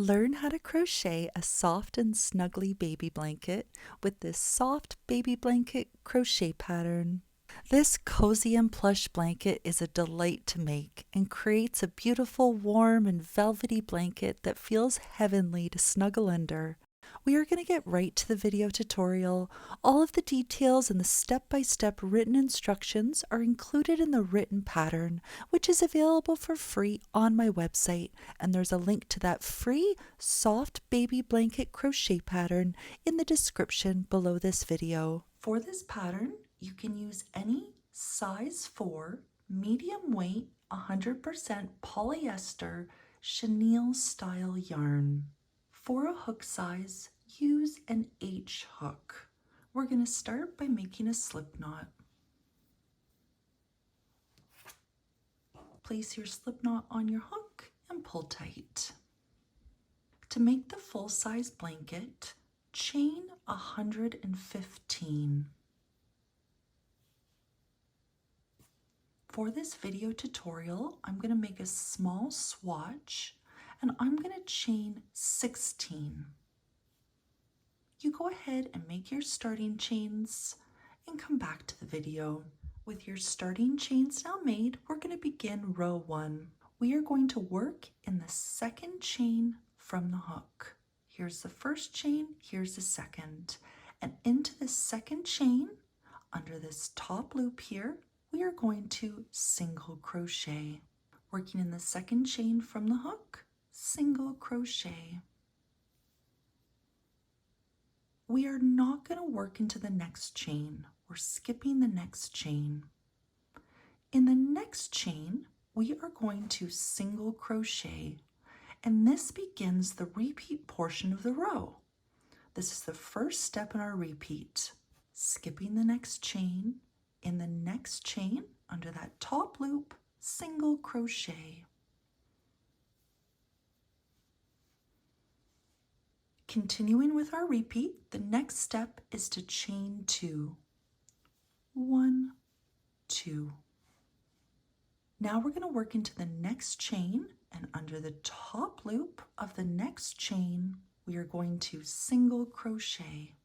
Learn how to crochet a soft and snuggly baby blanket with this soft baby blanket crochet pattern. This cozy and plush blanket is a delight to make and creates a beautiful, warm, and velvety blanket that feels heavenly to snuggle under. We are going to get right to the video tutorial. All of the details and the step-by-step written instructions are included in the written pattern, which is available for free on my website, and there's a link to that free soft baby blanket crochet pattern in the description below this video. For this pattern, you can use any size 4, medium weight, 100% polyester Chenille-Style yarn. For a hook size, use an H hook. We're going to start by making a slip knot. Place your slip knot on your hook and pull tight. To make the full size blanket, chain 115. For this video tutorial, I'm going to make a small swatch and I'm going to chain 16. You go ahead and make your starting chains and come back to the video. With your starting chains now made, we're going to begin row 1. We are going to work in the second chain from the hook. Here's the first chain, here's the second. And into the second chain, under this top loop here, we are going to single crochet. Working in the second chain from the hook, single crochet. We are not going to work into the next chain. We're skipping the next chain. In the next chain, we are going to single crochet, and this begins the repeat portion of the row. This is the first step in our repeat. Skipping the next chain, in the next chain, under that top loop, single crochet. Continuing with our repeat, the next step is to chain 2. 1, 2. Now we're going to work into the next chain, and under the top loop of the next chain, we are going to single crochet.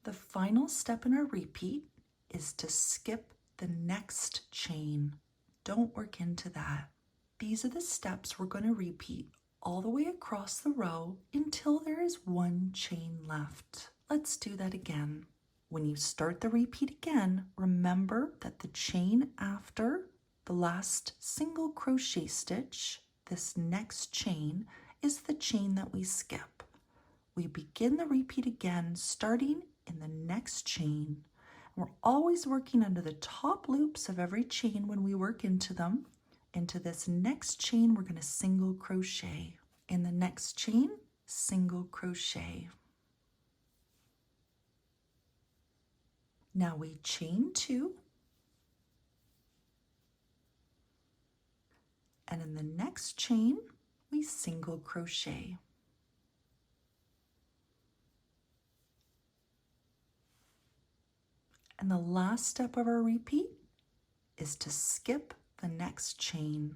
The final step in our repeat is to skip the next chain. Don't work into that. These are the steps we're going to repeat all the way across the row until there is 1 chain left. Let's do that again. When you start the repeat again, remember that the chain after the last single crochet stitch, this next chain, is the chain that we skip. We begin the repeat again, starting in the next chain. We're always working under the top loops of every chain when we work into them. Into this next chain, we're going to single crochet. In the next chain, single crochet. Now we chain 2. And in the next chain, we single crochet. And the last step of our repeat is to skip the next chain.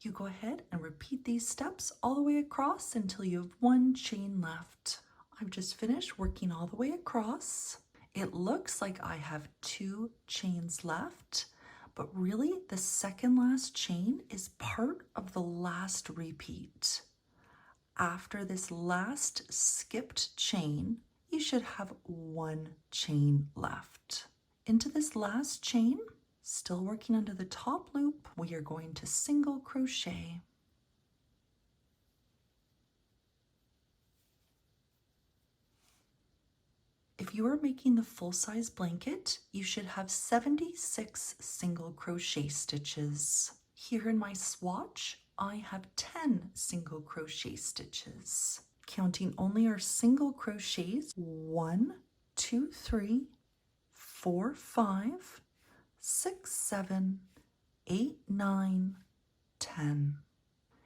You go ahead and repeat these steps all the way across until you have 1 chain left. I've just finished working all the way across. It looks like I have 2 chains left, but really the second last chain is part of the last repeat. After this last skipped chain, you should have 1 chain left. Into this last chain, still working under the top loop, we are going to single crochet. If you are making the full-size blanket, you should have 76 single crochet stitches. Here in my swatch, I have 10 single crochet stitches. Counting only our single crochets, 1, 2, 3, 4, 5, 6, 7, 8, 9, 10.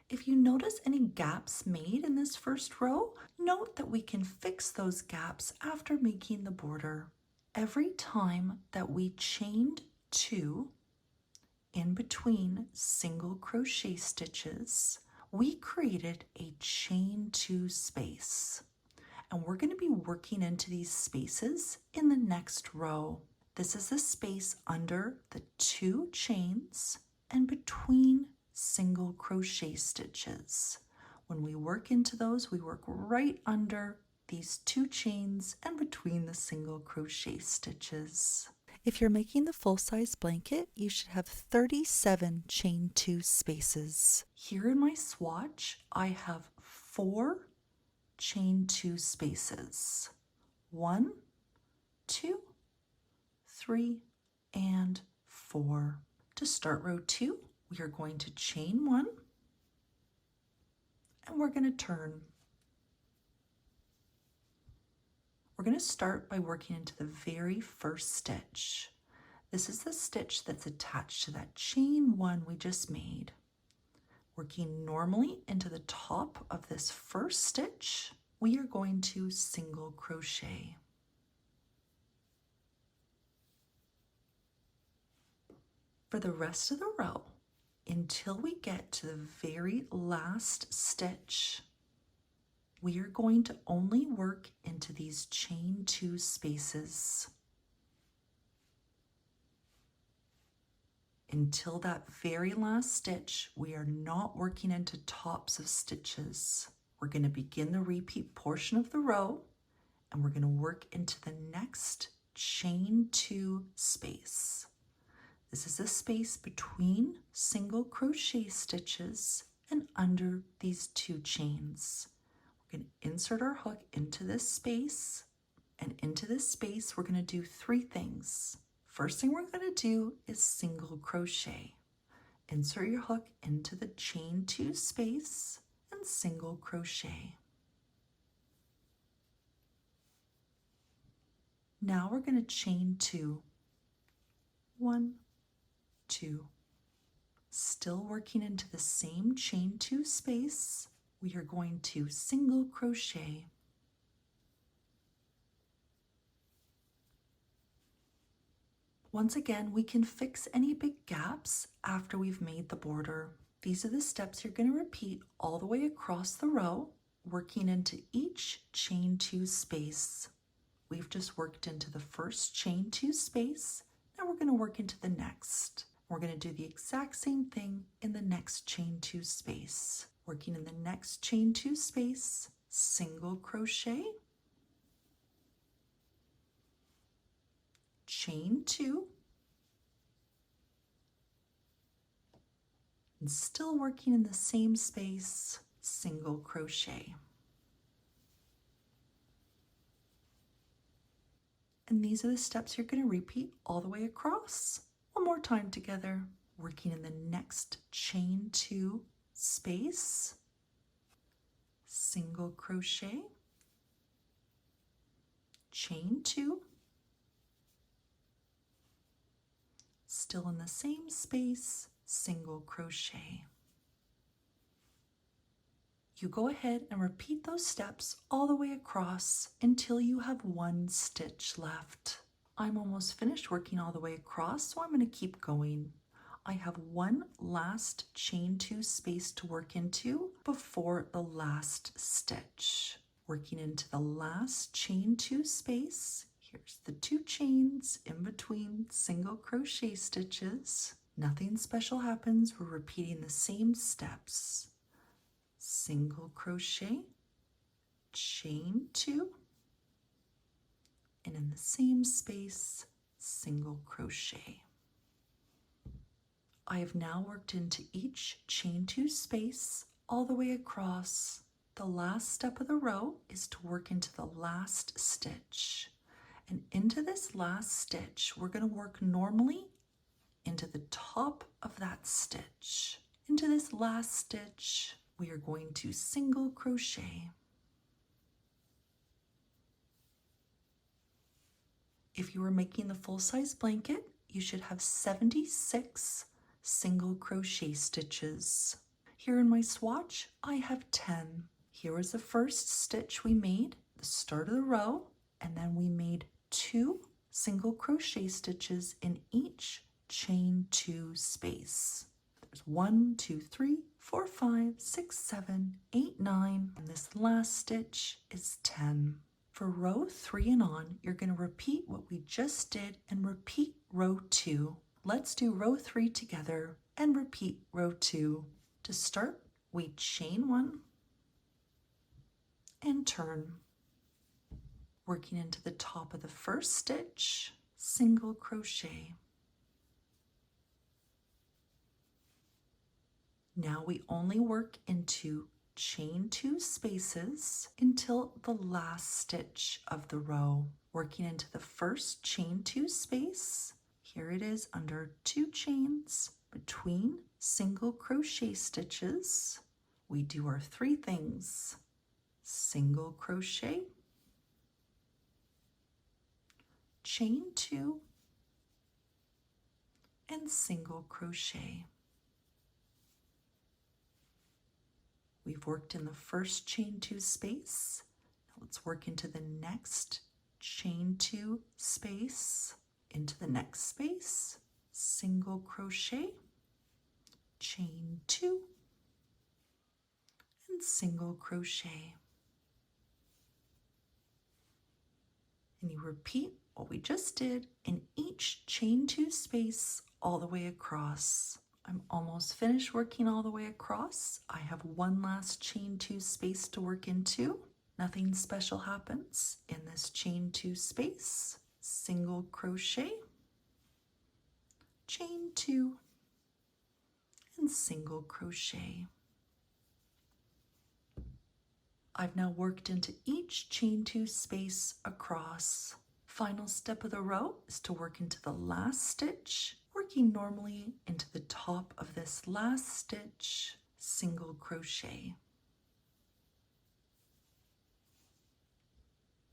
If you notice any gaps made in this first row, note that we can fix those gaps after making the border. Every time that we chained 2 in between single crochet stitches, we created a chain 2 space. And we're going to be working into these spaces in the next row. This is the space under the 2 chains and between single crochet stitches. When we work into those, we work right under these 2 chains and between the single crochet stitches. If you're making the full-size blanket, you should have 37 chain 2 spaces. Here in my swatch, I have 4 chain 2 spaces. 1, 2, 3, and 4. To start row 2, we are going to chain 1 and we're going to turn. We're going to start by working into the very first stitch. This is the stitch that's attached to that chain 1 we just made. Working normally into the top of this first stitch, we are going to single crochet. For the rest of the row, until we get to the very last stitch, we are going to only work into these chain 2 spaces. Until that very last stitch, we are not working into tops of stitches. We're going to begin the repeat portion of the row and we're going to work into the next chain 2 space. This is the space between single crochet stitches and under these 2 chains. We're going to insert our hook into this space, and into this space we're going to do 3 things. First thing we're going to do is single crochet. Insert your hook into the chain 2 space and single crochet. Now we're going to chain 2. 1, 2. Still working into the same chain 2 space, we are going to single crochet. Once again, we can fix any big gaps after we've made the border. These are the steps you're going to repeat all the way across the row, working into each chain 2 space. We've just worked into the first chain 2 space. Now we're going to work into the next. We're going to do the exact same thing in the next chain 2 space. Working in the next chain 2 space, single crochet, chain 2, and still working in the same space, single crochet. And these are the steps you're going to repeat all the way across. One more time together. Working in the next chain 2 space, single crochet, chain 2, still in the same space, single crochet. You go ahead and repeat those steps all the way across until you have 1 stitch left. I'm almost finished working all the way across, so I'm going to keep going. I have 1 last chain 2 space to work into before the last stitch. Working into the last chain 2 space. Here's the 2 chains in between single crochet stitches. Nothing special happens. We're repeating the same steps. Single crochet, chain 2, and in the same space, single crochet. I have now worked into each chain 2 space all the way across. The last step of the row is to work into the last stitch. And into this last stitch, we're going to work normally into the top of that stitch. Into this last stitch, we are going to single crochet. If you are making the full-size blanket, you should have 76 single crochet stitches. Here in my swatch, I have 10. Here was the first stitch we made, the start of the row, and then we made 2 single crochet stitches in each chain 2 space. There's 1, 2, 3, 4, 5, 6, 7, 8, 9, and this last stitch is 10. For row 3 and on, you're going to repeat what we just did and repeat row 2. Let's do row 3 together and repeat row 2. To start, we chain 1 and turn. Working into the top of the first stitch, single crochet. Now we only work into chain 2 spaces until the last stitch of the row. Working into the first chain 2 space, here it is under 2 chains between single crochet stitches. We do our 3 things: single crochet, chain 2, and single crochet. We've worked in the first chain 2 space. Now let's work into the next chain 2 space, into the next space, single crochet, chain 2, and single crochet. And you repeat what we just did in each chain 2 space all the way across. I'm almost finished working all the way across. I have one last chain 2 space to work into. Nothing special happens in this chain 2 space. Single crochet, chain 2, and single crochet. I've now worked into each chain 2 space across. Final step of the row is to work into the last stitch, working normally into the top of this last stitch, single crochet.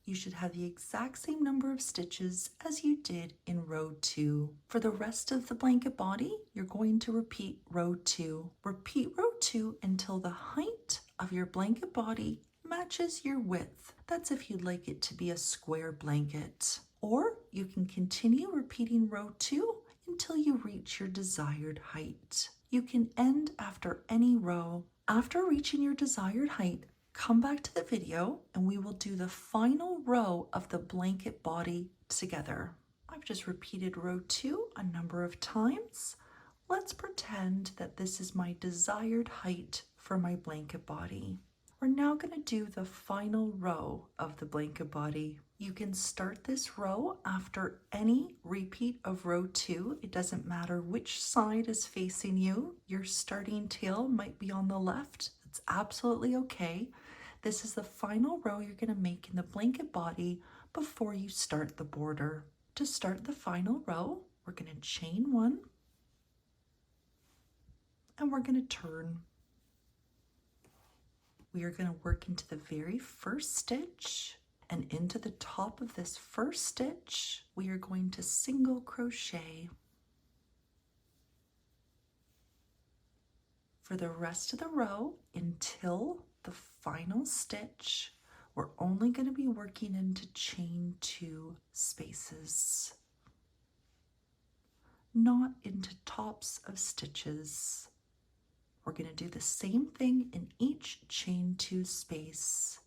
You should have the exact same number of stitches as you did in row 2. For the rest of the blanket body, you're going to repeat row 2. Repeat row 2 until the height of your blanket body matches your width. That's if you'd like it to be a square blanket. Or you can continue repeating row 2 until you reach your desired height. You can end after any row. After reaching your desired height, come back to the video and we will do the final row of the blanket body together. I've just repeated row 2 a number of times. Let's pretend that this is my desired height for my blanket body. We're now going to do the final row of the blanket body. You can start this row after any repeat of row 2. It doesn't matter which side is facing you. Your starting tail might be on the left. That's absolutely okay. This is the final row you're going to make in the blanket body before you start the border. To start the final row, we're going to chain 1 and we're going to turn. We are going to work into the very first stitch, and into the top of this first stitch, we are going to single crochet. For the rest of the row, until the final stitch, we're only going to be working into chain 2 spaces, not into tops of stitches. We're going to do the same thing in each chain 2 space.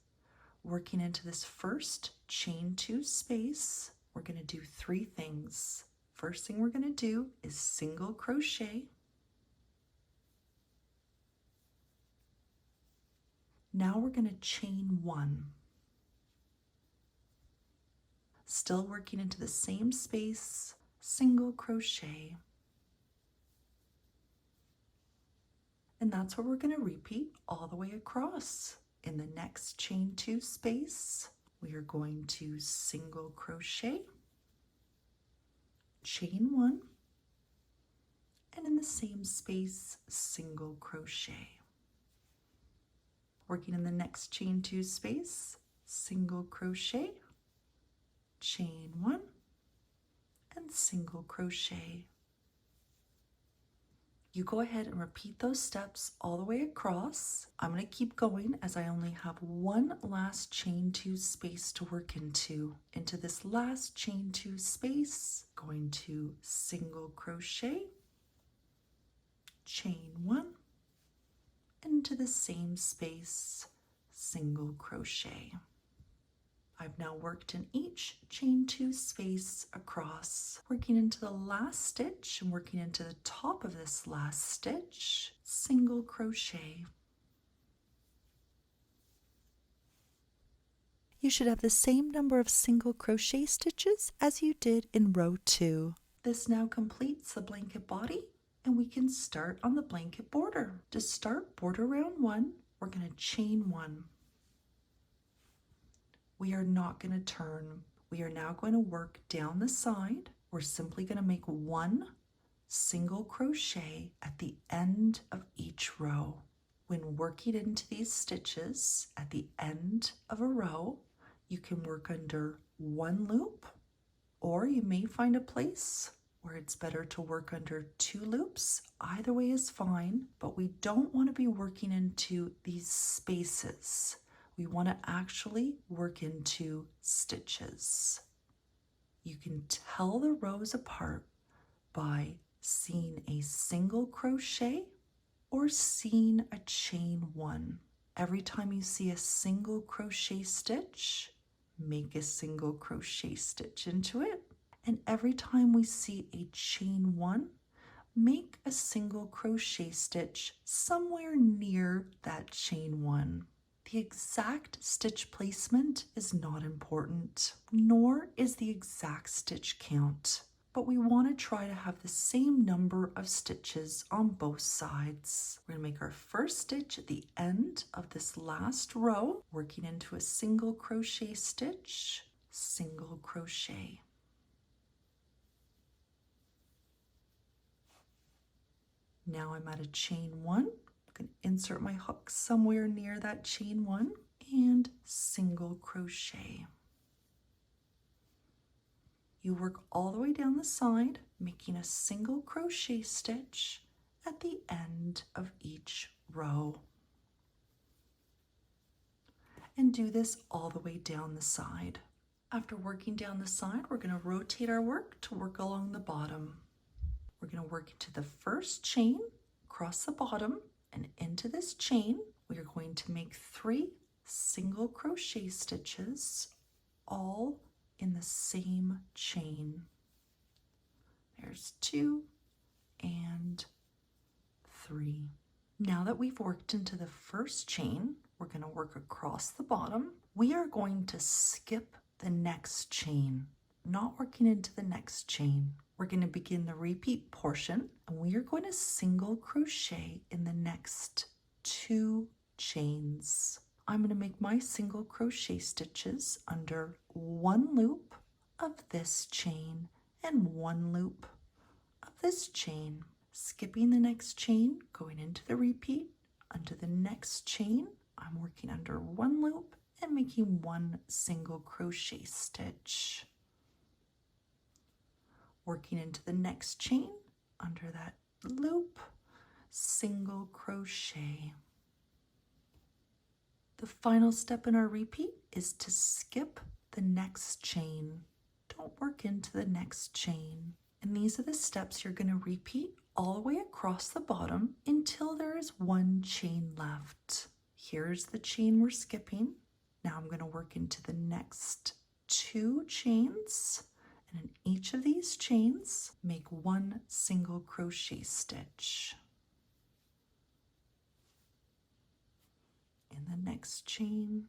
Working into this first chain 2 space, we're going to do 3 things. First thing we're going to do is single crochet. Now we're going to chain 1. Still working into the same space, single crochet. And that's what we're going to repeat all the way across. In the next chain 2 space, we are going to single crochet, chain 1, and in the same space, single crochet. Working in the next chain 2 space, single crochet, chain 1, and single crochet. You go ahead and repeat those steps all the way across. I'm going to keep going as I only have one last chain 2 space to work into. Into this last chain 2 space, going to single crochet, chain 1, into the same space, single crochet. I've now worked in each chain 2 space across, working into the last stitch and working into the top of this last stitch, single crochet. You should have the same number of single crochet stitches as you did in row 2. This now completes the blanket body, and we can start on the blanket border. To start border round 1, we're going to chain 1. We are not going to turn. We are now going to work down the side. We're simply going to make 1 single crochet at the end of each row. When working into these stitches at the end of a row, you can work under 1 loop, or you may find a place where it's better to work under 2 loops. Either way is fine, but we don't want to be working into these spaces. We want to actually work into stitches. You can tell the rows apart by seeing a single crochet or seeing a chain 1. Every time you see a single crochet stitch, make a single crochet stitch into it. And every time we see a chain 1, make a single crochet stitch somewhere near that chain 1. The exact stitch placement is not important, nor is the exact stitch count, but we want to try to have the same number of stitches on both sides. We're going to make our first stitch at the end of this last row, working into a single crochet stitch, single crochet. Now I'm at a chain 1. I'm going to insert my hook somewhere near that chain 1 and single crochet. You work all the way down the side, making a single crochet stitch at the end of each row. And do this all the way down the side. After working down the side, we're going to rotate our work to work along the bottom. We're going to work into the first chain, across the bottom, and into this chain, we are going to make 3 single crochet stitches, all in the same chain. There's 2 and 3. Now that we've worked into the first chain, we're going to work across the bottom. We are going to skip the next chain, not working into the next chain. We're going to begin the repeat portion, and we are going to single crochet in the next 2 chains. I'm going to make my single crochet stitches under 1 loop of this chain and 1 loop of this chain. Skipping the next chain, going into the repeat, under the next chain, I'm working under 1 loop and making 1 single crochet stitch. Working into the next chain, under that loop, single crochet. The final step in our repeat is to skip the next chain. Don't work into the next chain. And these are the steps you're going to repeat all the way across the bottom until there is 1 chain left. Here's the chain we're skipping. Now I'm going to work into the next 2 chains. And in each of these chains, make 1 single crochet stitch. In the next chain,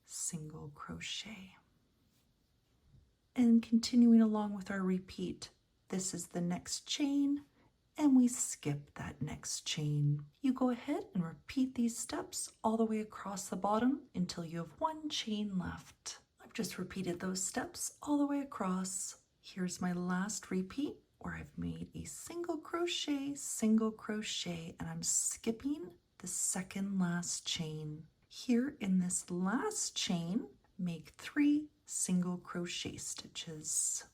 single crochet. And continuing along with our repeat, this is the next chain, and we skip that next chain. You go ahead and repeat these steps all the way across the bottom until you have 1 chain left. I've just repeated those steps all the way across. Here's my last repeat where I've made a single crochet, and I'm skipping the second last chain. Here in this last chain, make 3 single crochet stitches.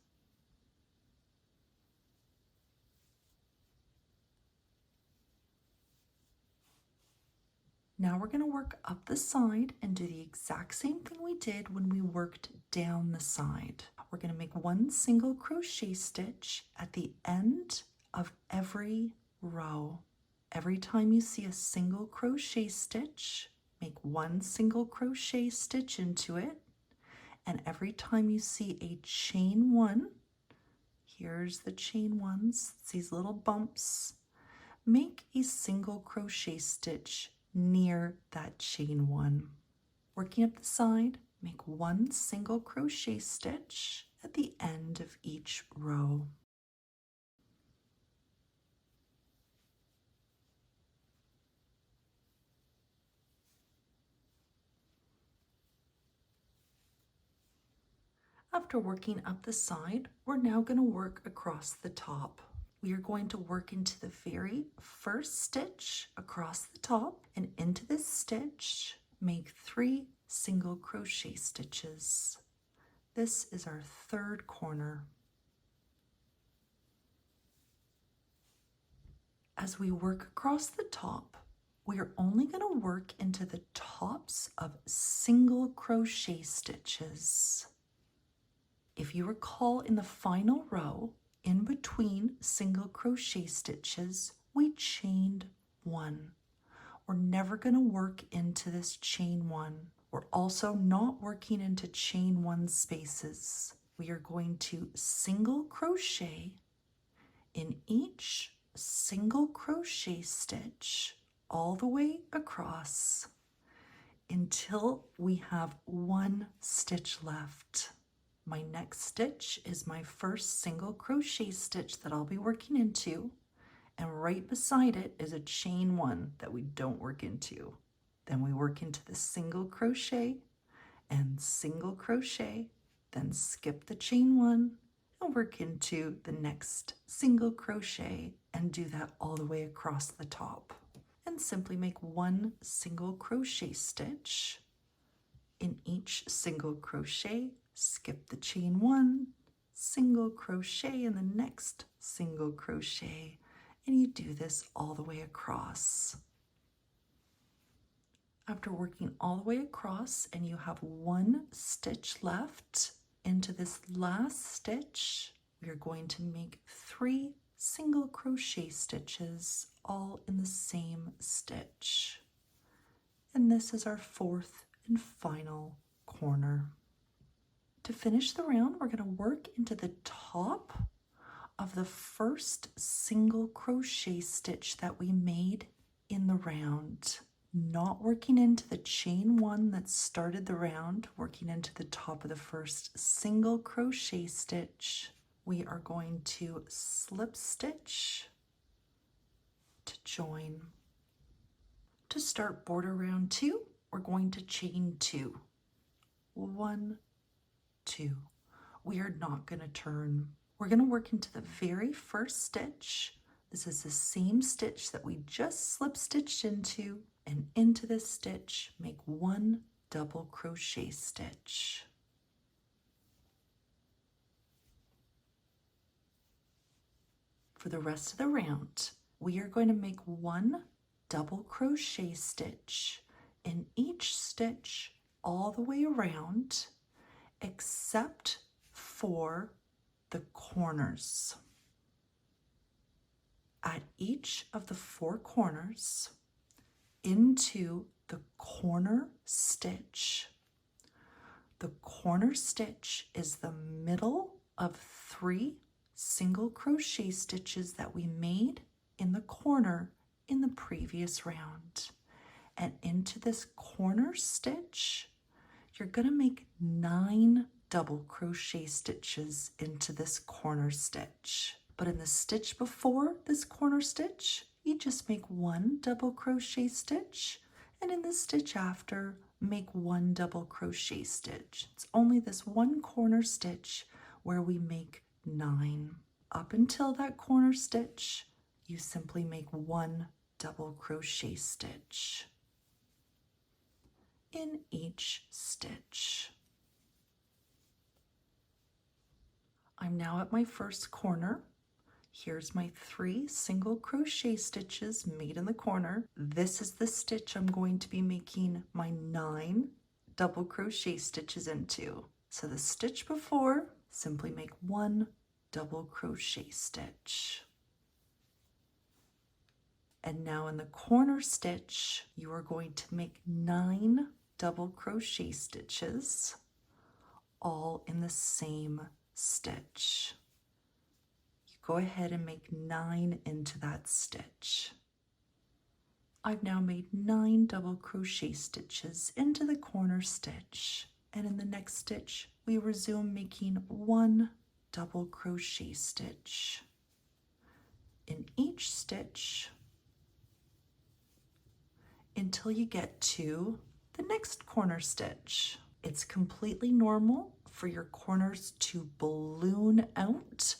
Now we're going to work up the side and do the exact same thing we did when we worked down the side. We're going to make one single crochet stitch at the end of every row. Every time you see a single crochet stitch, make one single crochet stitch into it. And every time you see a chain one, here's the chain ones, it's these little bumps, make a single crochet stitch near that chain one. Working up the side, make one single crochet stitch at the end of each row. After working up the side, we're now going to work across the top. We are going to work into the very first stitch across the top, and into this stitch, make 3 single crochet stitches. This is our third corner. As we work across the top, we are only going to work into the tops of single crochet stitches. If you recall, in the final row, in between single crochet stitches, we chained 1. We're never going to work into this chain 1. We're also not working into chain 1 spaces. We are going to single crochet in each single crochet stitch all the way across until we have 1 stitch left. My next stitch is my first single crochet stitch that I'll be working into, and right beside it is a chain 1 that we don't work into. Then we work into the single crochet and single crochet, then skip the chain 1 and work into the next single crochet and do that all the way across the top. And simply make 1 single crochet stitch in each single crochet, skip the chain 1, single crochet in the next single crochet, and you do this all the way across. After working all the way across and you have 1 stitch left, into this last stitch, we are going to make 3 single crochet stitches all in the same stitch. And this is our 4th and final corner. To finish the round, we're going to work into the top of the first single crochet stitch that we made in the round. Not working into the chain 1 that started the round, working into the top of the first single crochet stitch. We are going to slip stitch to join. To start border round 2, we're going to chain 2. 1, 2. We are not going to turn. We're going to work into the very first stitch. This is the same stitch that we just slip stitched into, and into this stitch make 1 double crochet stitch. For the rest of the round, we are going to make 1 double crochet stitch in each stitch all the way around, except for the corners. At each of the 4 corners, into the corner stitch. The corner stitch is the middle of 3 single crochet stitches that we made in the corner in the previous round. And into this corner stitch, you're going to make 9 double crochet stitches into this corner stitch. But in the stitch before this corner stitch, you just make 1 double crochet stitch, and in the stitch after, make 1 double crochet stitch. It's only this 1 corner stitch where we make 9. Up until that corner stitch, you simply make 1 double crochet stitch in each stitch. I'm now at my first corner. Here's my 3 single crochet stitches made in the corner. This is the stitch I'm going to be making my 9 double crochet stitches into. So the stitch before, simply make 1 double crochet stitch. And now in the corner stitch, you are going to make 9 double crochet stitches, all in the same stitch. You go ahead and make 9 into that stitch. I've now made 9 double crochet stitches into the corner stitch, and in the next stitch, we resume making 1 double crochet stitch in each stitch until you get to the next corner stitch. It's completely normal for your corners to balloon out.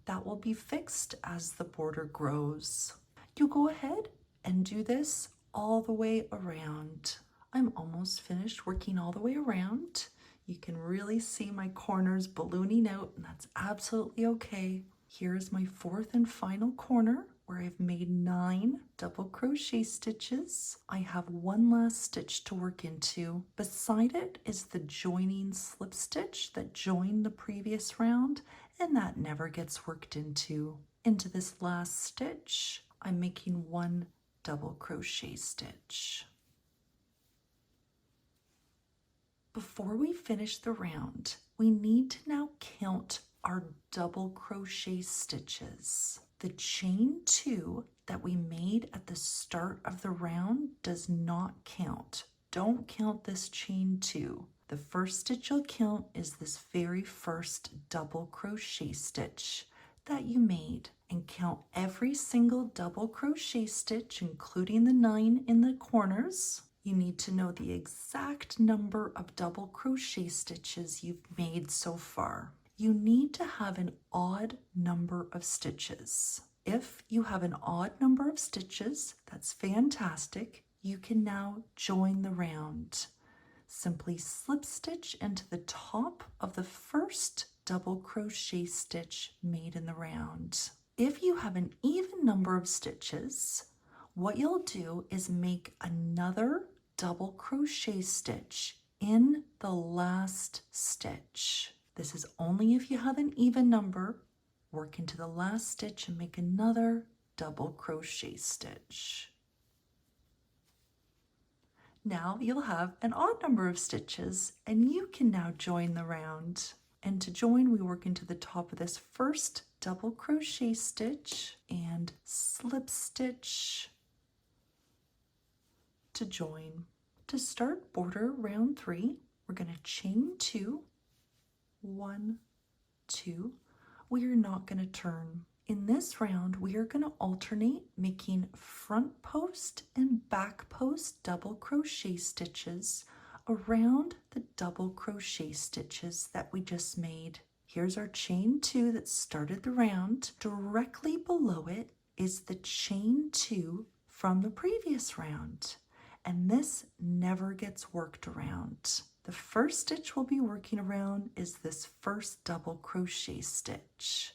That will be fixed as the border grows. You go ahead and do this all the way around. I'm almost finished working all the way around. You can really see my corners ballooning out, and that's absolutely okay. Here is my 4th and final corner, where I've made 9 double crochet stitches. I have 1 last stitch to work into. Beside it is the joining slip stitch that joined the previous round, and that never gets worked into. Into this last stitch, I'm making 1 double crochet stitch. Before we finish the round, we need to now count our double crochet stitches. The chain 2 that we made at the start of the round does not count. Don't count this chain 2. The first stitch you'll count is this very first double crochet stitch that you made, and count every single double crochet stitch, including the 9 in the corners. You need to know the exact number of double crochet stitches you've made so far. You need to have an odd number of stitches. If you have an odd number of stitches, that's fantastic. You can now join the round. Simply slip stitch into the top of the first double crochet stitch made in the round. If you have an even number of stitches, what you'll do is make another double crochet stitch in the last stitch. This is only if you have an even number. Work into the last stitch and make another double crochet stitch. Now you'll have an odd number of stitches, and you can now join the round. And to join, we work into the top of this first double crochet stitch and slip stitch to join. To start border round 3, we're going to chain 2, 1, 2. We are not going to turn. In this round, we are going to alternate making front post and back post double crochet stitches around the double crochet stitches that we just made. Here's our chain 2 that started the round. Directly below it is the chain 2 from the previous round, and this never gets worked around. The first stitch we'll be working around is this first double crochet stitch.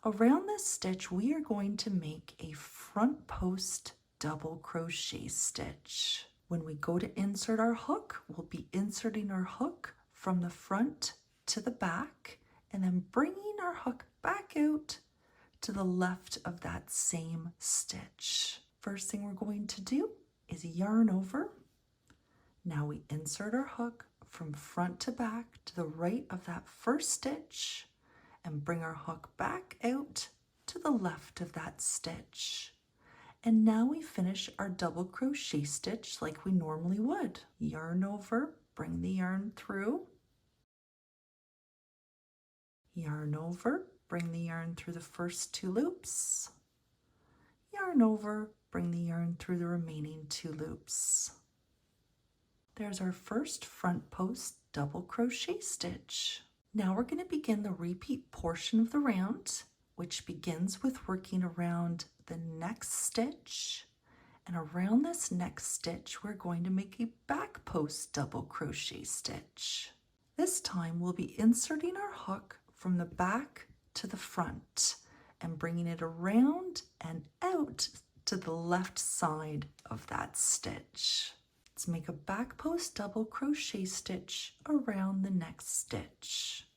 Around this stitch, we are going to make a front post double crochet stitch. When we go to insert our hook, we'll be inserting our hook from the front to the back, and then bringing our hook back out to the left of that same stitch. First thing we're going to do is yarn over. Now we insert our hook from front to back to the right of that first stitch and bring our hook back out to the left of that stitch. And now we finish our double crochet stitch like we normally would. Yarn over, bring the yarn through. Yarn over, bring the yarn through the first 2 loops. Yarn over, bring the yarn through the remaining 2 loops. There's our first front post double crochet stitch. Now we're going to begin the repeat portion of the round, which begins with working around the next stitch. And around this next stitch, we're going to make a back post double crochet stitch. This time we'll be inserting our hook from the back to the front and bringing it around and out to the left side of that stitch. Let's make a back post double crochet stitch around the next stitch.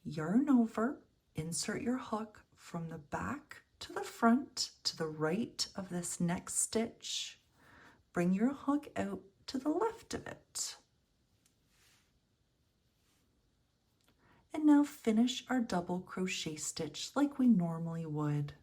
Yarn over, insert your hook from the back to the front to the right of this next stitch. Bring your hook out to the left of it. And now finish our double crochet stitch like we normally would.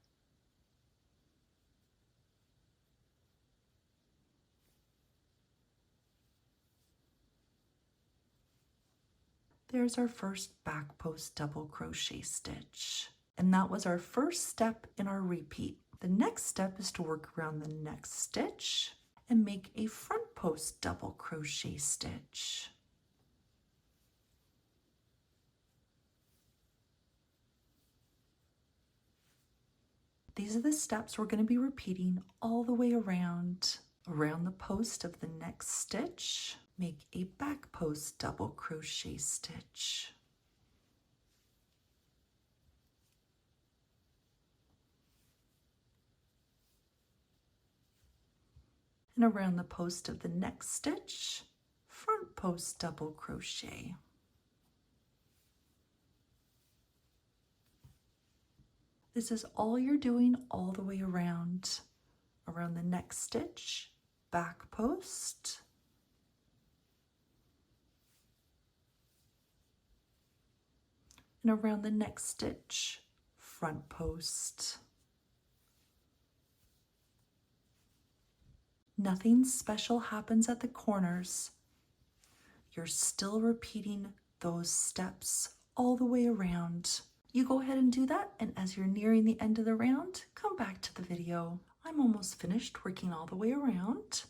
There's our first back post double crochet stitch. And that was our first step in our repeat. The next step is to work around the next stitch and make a front post double crochet stitch. These are the steps we're going to be repeating all the way around. Around the post of the next stitch, make a back post double crochet stitch. And around the post of the next stitch, front post double crochet. This is all you're doing all the way around. Around the next stitch, back post. And around the next stitch, front post. Nothing special happens at the corners. You're still repeating those steps all the way around. You go ahead and do that, and as you're nearing the end of the round, come back to the video. I'm almost finished working all the way around.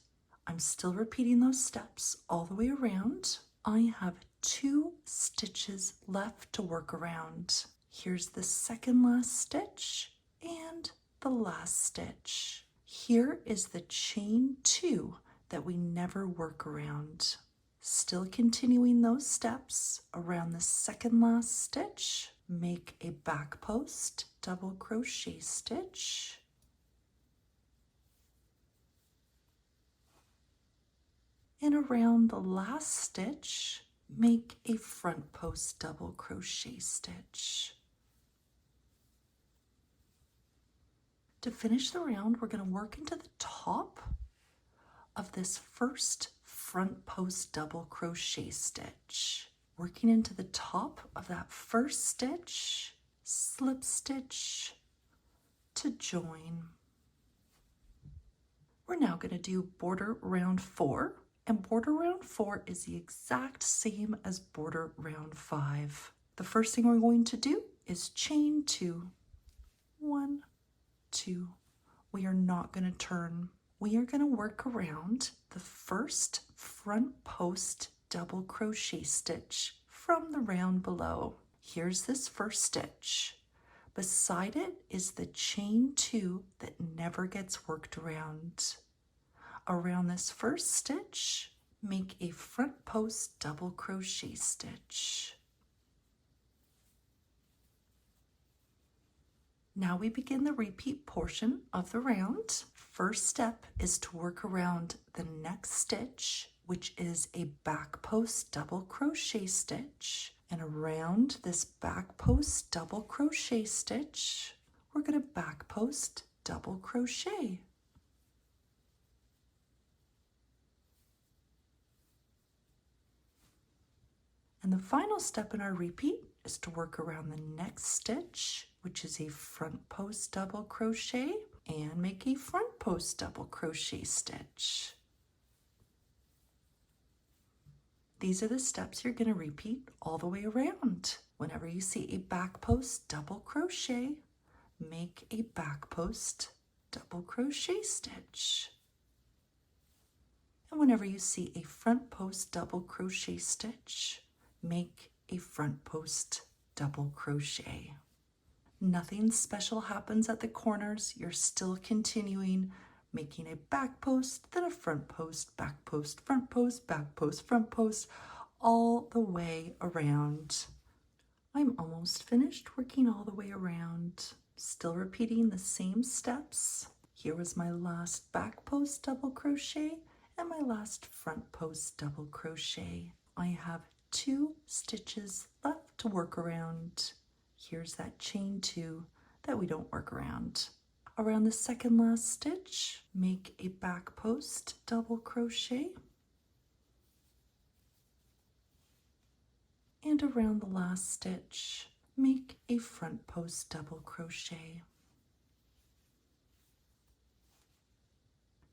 I'm still repeating those steps all the way around. I have 2 stitches left to work around. Here's the second last stitch and the last stitch. Here is the chain 2 that we never work around. Still continuing those steps around the second last stitch, make a back post double crochet stitch. And around the last stitch, make a front post double crochet stitch. To finish the round, we're going to work into the top of this first front post double crochet stitch. Working into the top of that first stitch, slip stitch to join. We're now going to do border round 4, and border round 4 is the exact same as border round 5. The first thing we're going to do is chain 2. 1, 2. We are not going to turn. We are going to work around the first front post double crochet stitch from the round below. Here's this first stitch. Beside it is the chain 2 that never gets worked around. Around this first stitch, make a front post double crochet stitch. Now we begin the repeat portion of the round. First step is to work around the next stitch, which is a back post double crochet stitch. And around this back post double crochet stitch, we're going to back post double crochet. And the final step in our repeat is to work around the next stitch, which is a front post double crochet, and make a front post double crochet stitch. These are the steps you're going to repeat all the way around. Whenever you see a back post double crochet, make a back post double crochet stitch. And whenever you see a front post double crochet stitch, make a front post double crochet. Nothing special happens at the corners. You're still continuing, making a back post, then a front post, back post, front post, back post, front post, all the way around. I'm almost finished working all the way around. Still repeating the same steps. Here was my last back post double crochet and my last front post double crochet. I have 2 stitches left to work around. Here's that chain 2 that we don't work around. Around the second last stitch, make a back post double crochet. And around the last stitch, make a front post double crochet.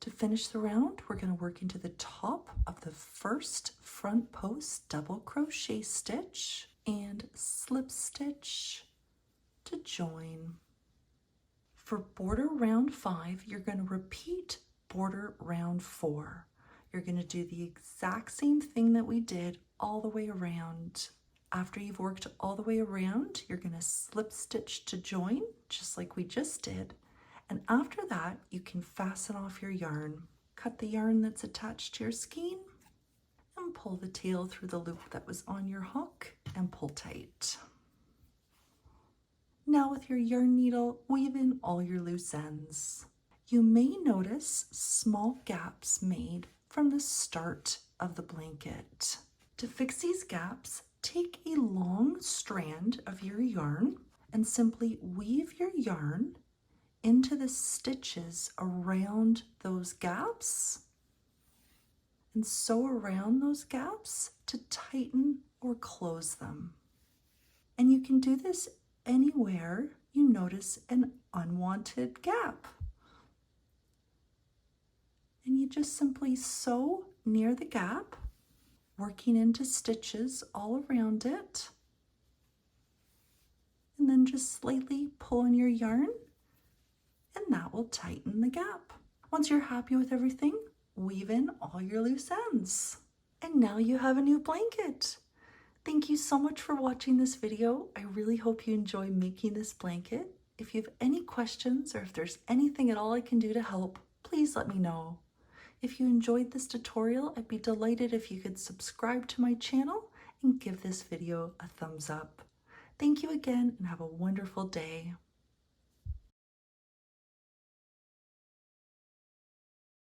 To finish the round, we're going to work into the top of the first front post double crochet stitch and slip stitch to join. For border round 5, you're going to repeat border round 4. You're going to do the exact same thing that we did all the way around. After you've worked all the way around, you're going to slip stitch to join, just like we just did. And after that, you can fasten off your yarn. Cut the yarn that's attached to your skein and pull the tail through the loop that was on your hook and pull tight. Now with your yarn needle, weave in all your loose ends. You may notice small gaps made from the start of the blanket. To fix these gaps, take a long strand of your yarn and simply weave your yarn into the stitches around those gaps and sew around those gaps to tighten or close them. And you can do this anywhere you notice an unwanted gap. And you just simply sew near the gap, working into stitches all around it, and then just slightly pull on your yarn and that will tighten the gap. Once you're happy with everything, weave in all your loose ends. And now you have a new blanket. Thank you so much for watching this video. I really hope you enjoy making this blanket. If you have any questions or if there's anything at all I can do to help, please let me know. If you enjoyed this tutorial, I'd be delighted if you could subscribe to my channel and give this video a thumbs up. Thank you again and have a wonderful day.